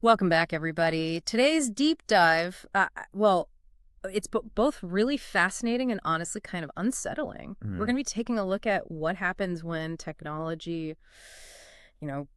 Welcome back, everybody. Today's deep dive, it's both really fascinating and honestly kind of unsettling. We're going to be taking a look at what happens when technology, you know,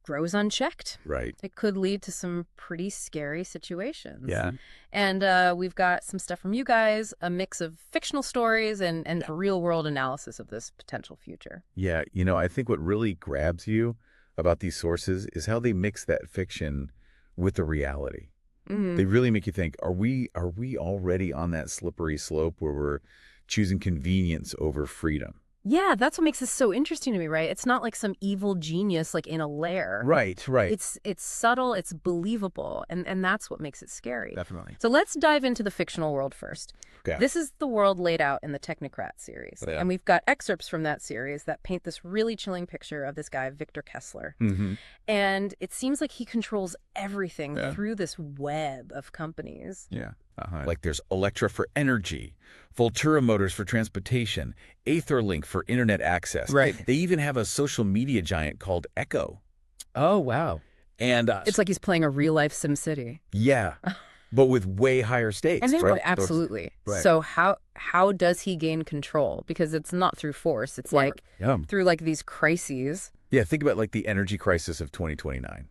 grows unchecked. Right. It could lead to some pretty scary situations. Yeah. And we've got some stuff from you guys, a mix of fictional stories and real-world analysis of this potential future. Yeah. I think what really grabs you about these sources is how they mix that fiction with the reality. They really make you think, are we already on that slippery slope where we're choosing convenience over freedom? Yeah, that's what makes this so interesting to me, right? It's not like some evil genius like in a lair. Right. It's subtle, it's believable, and that's what makes it scary. Definitely. So let's dive into the fictional world first. Okay. This is the world laid out in the Technocrat series. Yeah. And we've got excerpts from that series that paint this really chilling picture of this guy, Victor Kessler. And it seems like he controls everything through this web of companies. Yeah. Like there's Electra for energy, Voltura Motors for transportation, Aetherlink for internet access. Right. They even have a social media giant called Echo. Oh, wow. And It's like he's playing a real-life SimCity. yeah, but with way higher stakes. And then, right? absolutely. Right. So how does he gain control? Because it's not through force. It's like through like these crises. Yeah, think about like the energy crisis of 2029.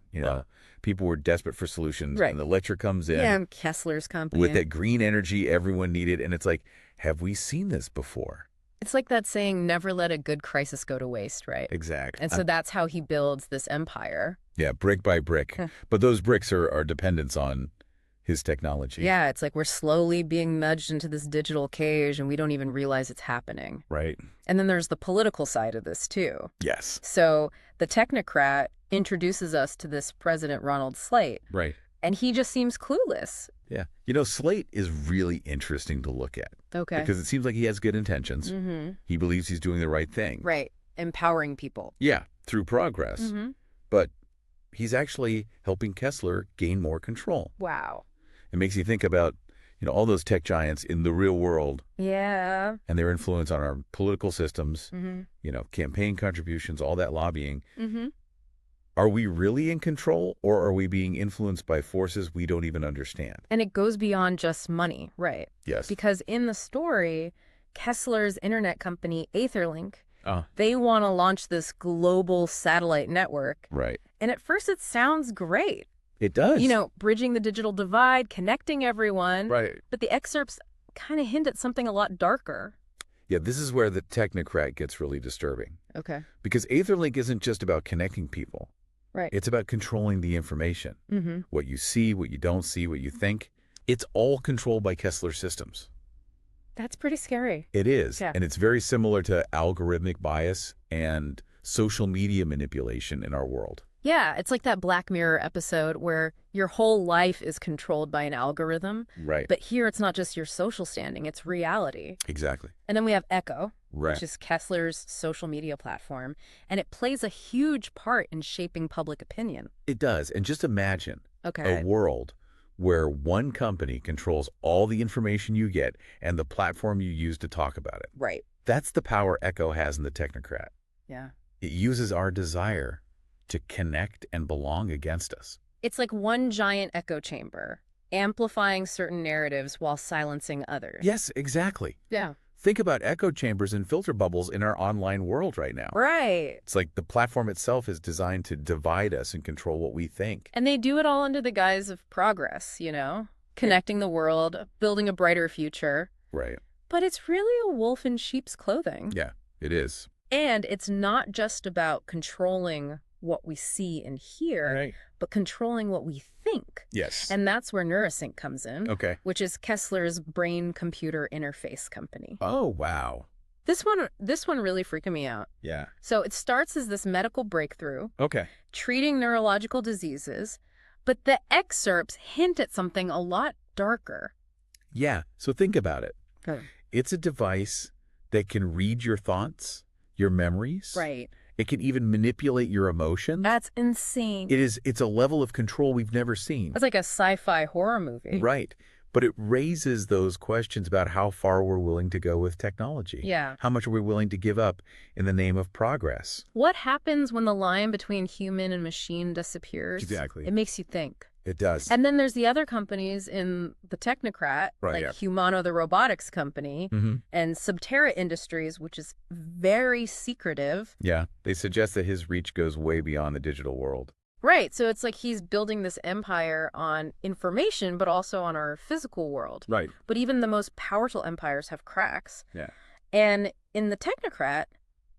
People were desperate for solutions, Right. and the Electra comes in Yeah, Kessler's company. with that green energy everyone needed, and it's like, have we seen this before? It's like that saying, never let a good crisis go to waste, right? Exactly. And so that's how he builds this empire. Yeah, brick by brick. But those bricks are dependents on his technology. Yeah, it's like we're slowly being nudged into this digital cage and we don't even realize it's happening. Right. And then there's the political side of this too. Yes. So the Technocrat introduces us to this President Ronald Slate. Right. And he just seems clueless. Yeah. Slate is really interesting to look at. Okay. Because it seems like he has good intentions. He believes he's doing the right thing. Right. Empowering people. Yeah, through progress. But he's actually helping Kessler gain more control. Wow. It makes you think about, all those tech giants in the real world Yeah. and their influence on our political systems, campaign contributions, all that lobbying. Are we really in control, or are we being influenced by forces we don't even understand? And it goes beyond just money, right? Yes. Because in the story, Kessler's internet company, Aetherlink, they want to launch this global satellite network. Right. And at first it sounds great. It does. Bridging the digital divide, connecting everyone. Right. But the excerpts kind of hint at something a lot darker. Yeah, this is where the technocrat gets really disturbing. Okay. Because Aetherlink isn't just about connecting people. Right. It's about controlling the information. What you see, what you don't see, what you think. It's all controlled by Kessler systems. That's pretty scary. It is. Yeah. And it's very similar to algorithmic bias and social media manipulation in our world. Yeah, it's like that Black Mirror episode where your whole life is controlled by an algorithm. Right. But here it's not just your social standing, it's reality. Exactly. And then we have Echo, Right. which is Kessler's social media platform, and it plays a huge part in shaping public opinion. It does. And just imagine Okay. a world where one company controls all the information you get and the platform you use to talk about it. Right. That's the power Echo has in the technocrat. Yeah. It uses our desire to connect and belong against us. It's like one giant echo chamber, amplifying certain narratives while silencing others. Yes, exactly. Yeah. Think about echo chambers and filter bubbles in our online world right now. Right. It's like the platform itself is designed to divide us and control what we think. And they do it all under the guise of progress, connecting the world, building a brighter future. Right. But it's really a wolf in sheep's clothing. Yeah, it is. And it's not just about controlling what we see and hear, Right. but controlling what we think. Yes. And that's where Neurosync comes in, Okay. which is Kessler's brain-computer interface company. Oh, wow. This one really freaking me out. Yeah. So it starts as this medical breakthrough, Okay. treating neurological diseases, but the excerpts hint at something a lot darker. Yeah. So think about it. Okay. It's a device that can read your thoughts, your memories. Right. It can even manipulate your emotions. That's insane. It's a level of control we've never seen. That's like a sci-fi horror movie. Right. But it raises those questions about how far we're willing to go with technology. Yeah. How much are we willing to give up in the name of progress? What happens when the line between human and machine disappears? Exactly. It makes you think. It does. And then there's the other companies in the technocrat, Right, like yeah. Humano, the robotics company, Mm-hmm. and Subterra Industries, which is very secretive. Yeah, they suggest that his reach goes way beyond the digital world. Right. So it's like he's building this empire on information, but also on our physical world. Right. But even the most powerful empires have cracks. Yeah. And in the technocrat,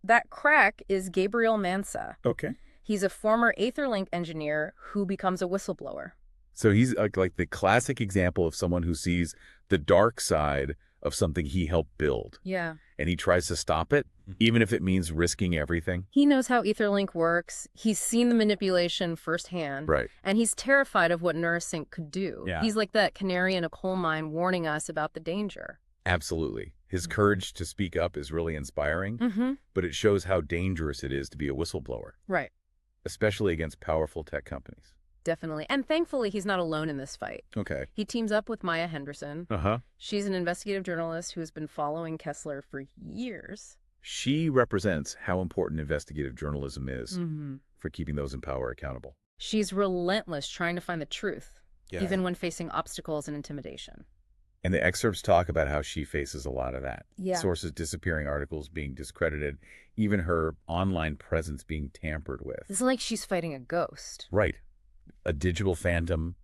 that crack is Gabriel Mansa. Okay. He's a former Aetherlink engineer who becomes a whistleblower. So he's like the classic example of someone who sees the dark side of something he helped build. Yeah. And he tries to stop it, even if it means risking everything. He knows how Aetherlink works. He's seen the manipulation firsthand. Right. And he's terrified of what Neurasync could do. Yeah. He's like that canary in a coal mine warning us about the danger. Absolutely. His courage to speak up is really inspiring, Mm-hmm. but it shows how dangerous it is to be a whistleblower, Right. especially against powerful tech companies. Definitely. And thankfully, he's not alone in this fight. Okay. He teams up with Maya Henderson. Uh-huh. She's an investigative journalist who has been following Kessler for years. She represents how important investigative journalism is Mm-hmm. for keeping those in power accountable. She's relentless trying to find the truth, Yeah. even when facing obstacles and intimidation. And the excerpts talk about how she faces a lot of that. Yeah. Sources disappearing, articles being discredited, even her online presence being tampered with. It's like she's fighting a ghost. Right. A digital phantom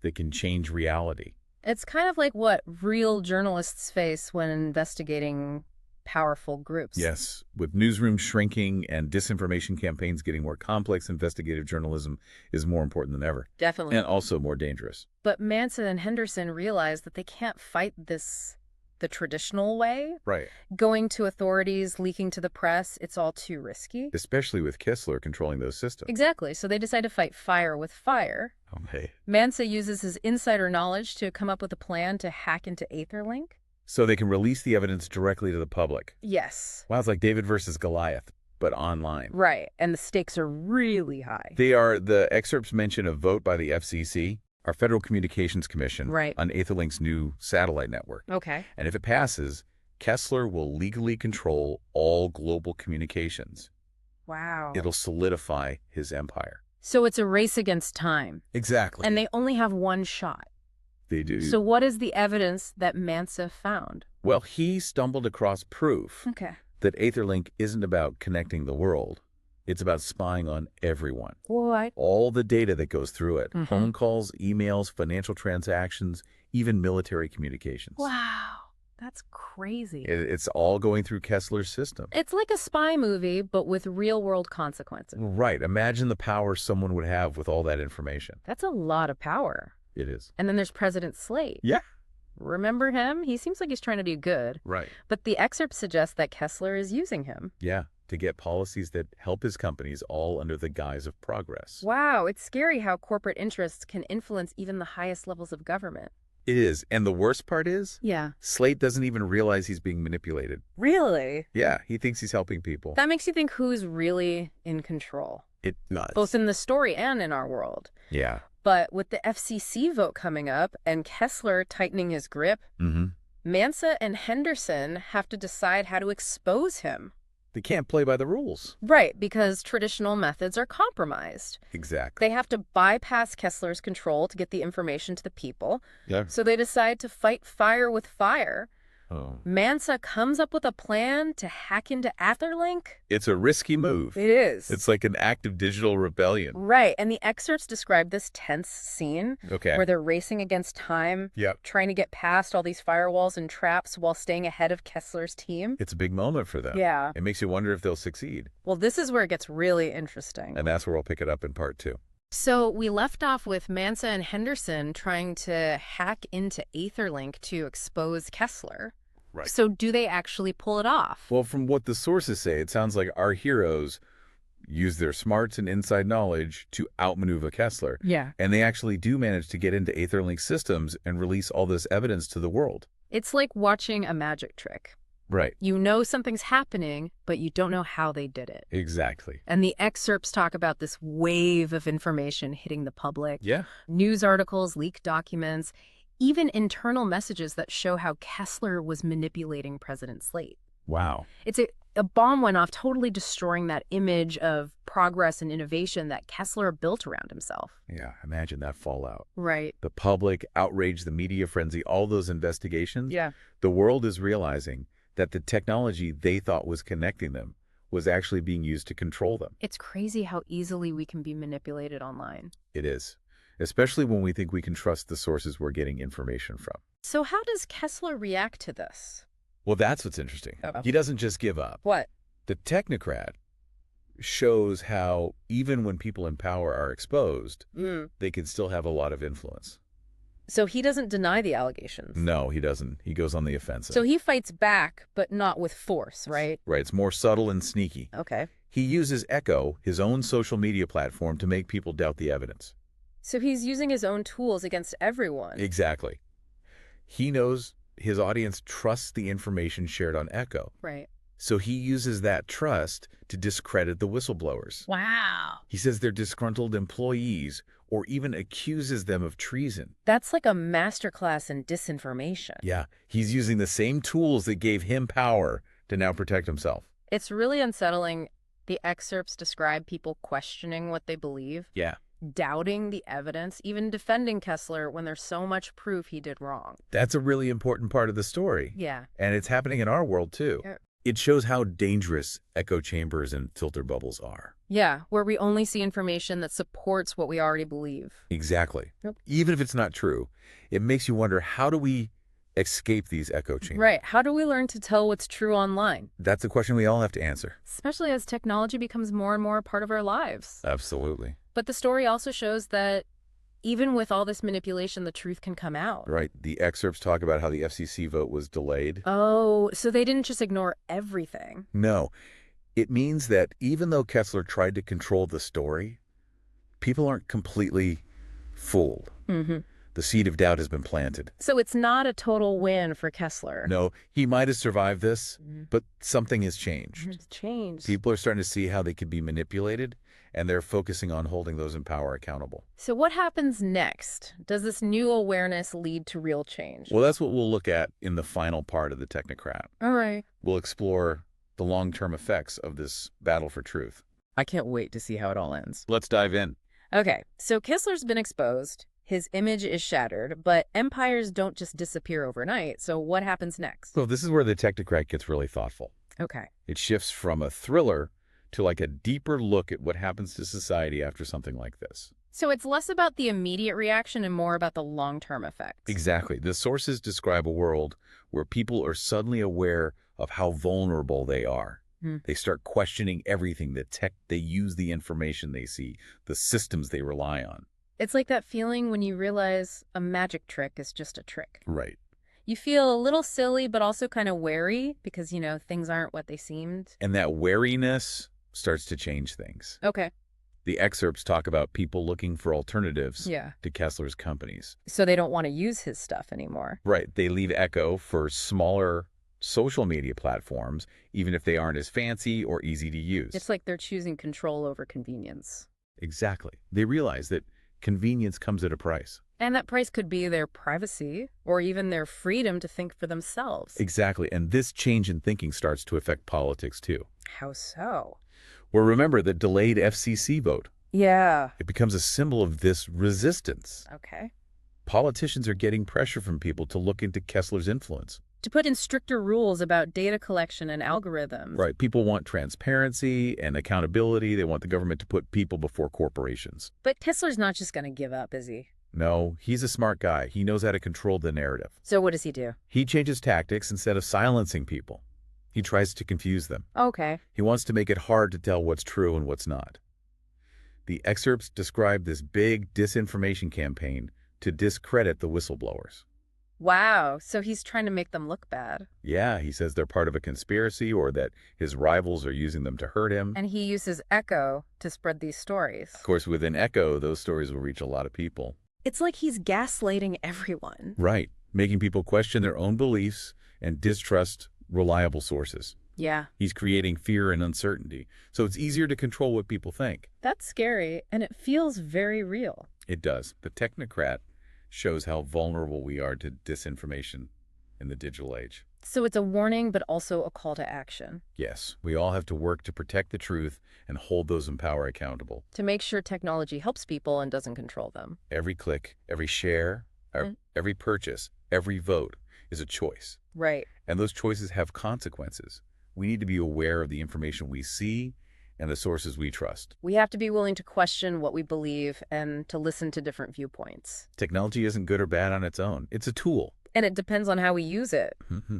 that can change reality. It's kind of like what real journalists face when investigating powerful groups. Yes. With newsrooms shrinking and disinformation campaigns getting more complex, investigative journalism is more important than ever. Definitely. And also more dangerous. But Manson and Henderson realize that they can't fight the traditional way. Right. Going to authorities, leaking to the press, it's all too risky. Especially with Kessler controlling those systems. Exactly. So they decide to fight fire with fire. Okay. Mansa uses his insider knowledge to come up with a plan to hack into Aetherlink. So they can release the evidence directly to the public. Yes. Wow, it's like David versus Goliath, but online. Right. And the stakes are really high. The excerpts mention a vote by the FCC, our Federal Communications Commission, Right. on Aetherlink's new satellite network. Okay. And if it passes, Kessler will legally control all global communications. Wow. It'll solidify his empire. So it's a race against time. Exactly. And they only have one shot. They do. So what is the evidence that Mansa found? Well, he stumbled across proof Okay. that Aetherlink isn't about connecting the world. It's about spying on everyone. What? All the data that goes through it. Mhm. Phone calls, emails, financial transactions, even military communications. Wow. That's crazy. It's all going through Kessler's system. It's like a spy movie, but with real-world consequences. Right. Imagine the power someone would have with all that information. That's a lot of power. It is. And then there's President Slate. Yeah. Remember him? He seems like he's trying to do good. Right. But the excerpt suggests that Kessler is using him. Yeah. To get policies that help his companies all under the guise of progress. Wow, it's scary how corporate interests can influence even the highest levels of government. It is. And the worst part is, Yeah. Slate doesn't even realize he's being manipulated. Really? Yeah. He thinks he's helping people. That makes you think who's really in control, It does. both in the story and in our world. Yeah. But with the FCC vote coming up and Kessler tightening his grip, Mm-hmm. Mansa and Henderson have to decide how to expose him. They can't play by the rules. Right, because traditional methods are compromised. Exactly. They have to bypass Kessler's control to get the information to the people. Yeah. So they decide to fight fire with fire. Oh. Mansa comes up with a plan to hack into Aetherlink. It's a risky move. It is. It's like an act of digital rebellion. Right, and the excerpts describe this tense scene Okay. where they're racing against time, Yep. trying to get past all these firewalls and traps while staying ahead of Kessler's team. It's a big moment for them. Yeah. It makes you wonder if they'll succeed. Well, this is where it gets really interesting. And that's where we'll pick it up in part 2. So we left off with Mansa and Henderson trying to hack into Aetherlink to expose Kessler. Right. So do they actually pull it off? Well, from what the sources say, it sounds like our heroes use their smarts and inside knowledge to outmaneuver Kessler. Yeah. And they actually do manage to get into Aetherlink systems and release all this evidence to the world. It's like watching a magic trick. Right. You know something's happening, but you don't know how they did it. Exactly. And the excerpts talk about this wave of information hitting the public. Yeah. News articles, leaked documents. even internal messages that show how Kessler was manipulating President Slate. Wow. It's a bomb went off, totally destroying that image of progress and innovation that Kessler built around himself. Yeah, imagine that fallout. Right. The public outrage, the media frenzy, all those investigations. Yeah. The world is realizing that the technology they thought was connecting them was actually being used to control them. It's crazy how easily we can be manipulated online. It is, especially when we think we can trust the sources we're getting information from. So how does Kessler react to this? Well, that's what's interesting. Oh. He doesn't just give up. What? The technocrat shows how even when people in power are exposed, they can still have a lot of influence. So he doesn't deny the allegations? No, he doesn't. He goes on the offensive. So he fights back, but not with force, right? Right. It's more subtle and sneaky. Okay. He uses Echo, his own social media platform, to make people doubt the evidence. So he's using his own tools against everyone. Exactly. He knows his audience trusts the information shared on Echo. Right. So he uses that trust to discredit the whistleblowers. Wow. He says they're disgruntled employees or even accuses them of treason. That's like a masterclass in disinformation. Yeah, he's using the same tools that gave him power to now protect himself. It's really unsettling. The excerpts describe people questioning what they believe, Yeah. doubting the evidence, even defending Kessler when there's so much proof he did wrong. That's a really important part of the story. Yeah. And it's happening in our world, too. Yeah. It shows how dangerous echo chambers and filter bubbles are. Yeah, where we only see information that supports what we already believe. Exactly. Yep. Even if it's not true, it makes you wonder, how do we escape these echo chambers? Right. How do we learn to tell what's true online? That's a question we all have to answer. Especially as technology becomes more and more a part of our lives. Absolutely. But the story also shows that even with all this manipulation, the truth can come out. Right. The excerpts talk about how the FCC vote was delayed. Oh, so they didn't just ignore everything. No. It means that even though Kessler tried to control the story, people aren't completely fooled. Mm-hmm. The seed of doubt has been planted. So it's not a total win for Kessler. No, he might have survived this, but something has changed. It's changed. People are starting to see how they could be manipulated, and they're focusing on holding those in power accountable. So what happens next? Does this new awareness lead to real change? Well, that's what we'll look at in the final part of the Technocrat. All right. We'll explore the long-term effects of this battle for truth. I can't wait to see how it all ends. Let's dive in. Okay, so Kessler's been exposed. His image is shattered, but empires don't just disappear overnight. So what happens next? So this is where the Technocrat gets really thoughtful. Okay. It shifts from a thriller to like a deeper look at what happens to society after something like this. So it's less about the immediate reaction and more about the long-term effects. Exactly. The sources describe a world where people are suddenly aware of how vulnerable they are. They start questioning everything, the tech they use, the information they see, the systems they rely on. It's like that feeling when you realize a magic trick is just a trick. Right. You feel a little silly, but also kind of wary because, things aren't what they seemed. And that wariness starts to change things. Okay. The excerpts talk about people looking for alternatives Yeah. to Kessler's companies. So they don't want to use his stuff anymore. Right. They leave Echo for smaller social media platforms, even if they aren't as fancy or easy to use. It's like they're choosing control over convenience. Exactly. They realize that convenience comes at a price. And that price could be their privacy or even their freedom to think for themselves. Exactly. And this change in thinking starts to affect politics too. How so? Well, remember the delayed FCC vote. Yeah. It becomes a symbol of this resistance. Okay. Politicians are getting pressure from people to look into Kessler's influence. To put in stricter rules about data collection and algorithms. Right. People want transparency and accountability. They want the government to put people before corporations. But Kessler's not just going to give up, is he? No, he's a smart guy. He knows how to control the narrative. So what does he do? He changes tactics. Instead of silencing people, he tries to confuse them. Okay. He wants to make it hard to tell what's true and what's not. The excerpts describe this big disinformation campaign to discredit the whistleblowers. Wow. So he's trying to make them look bad. Yeah, he says they're part of a conspiracy or that his rivals are using them to hurt him. And he uses Echo to spread these stories. Of course, within Echo, those stories will reach a lot of people. It's like he's gaslighting everyone. Right, making people question their own beliefs and distrust reliable sources. Yeah. He's creating fear and uncertainty, so it's easier to control what people think. That's scary, and it feels very real. It does. The Technocrat shows how vulnerable we are to disinformation in the digital age. So it's a warning, but also a call to action Yes, we all have to work to protect the truth and hold those in power accountable. to make sure technology helps people and doesn't control them. Every click, every share, every purchase, every vote is a choice. Right. And those choices have consequences. We need to be aware of the information we see and the sources we trust. We have to be willing to question what we believe and to listen to different viewpoints. Technology isn't good or bad on its own. It's a tool. And it depends on how we use it.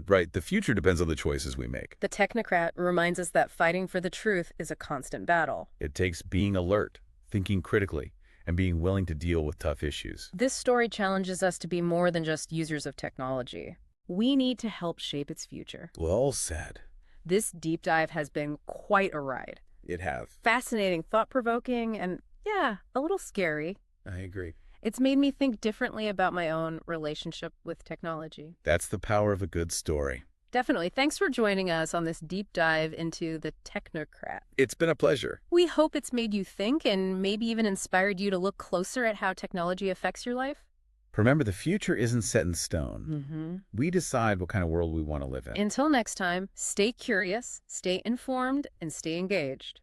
Right. The future depends on the choices we make. The technocrat reminds us that fighting for the truth is a constant battle. It takes being alert, thinking critically, and being willing to deal with tough issues. This story challenges us to be more than just users of technology. We need to help shape its future. Well said. This deep dive has been quite a ride. It has. Fascinating, thought-provoking, and yeah, a little scary. I agree. It's made me think differently about my own relationship with technology. That's the power of a good story. Definitely. Thanks for joining us on this deep dive into the technocrat. It's been a pleasure. We hope it's made you think and maybe even inspired you to look closer at how technology affects your life. Remember, the future isn't set in stone. We decide what kind of world we want to live in. Until next time, stay curious, stay informed, and stay engaged.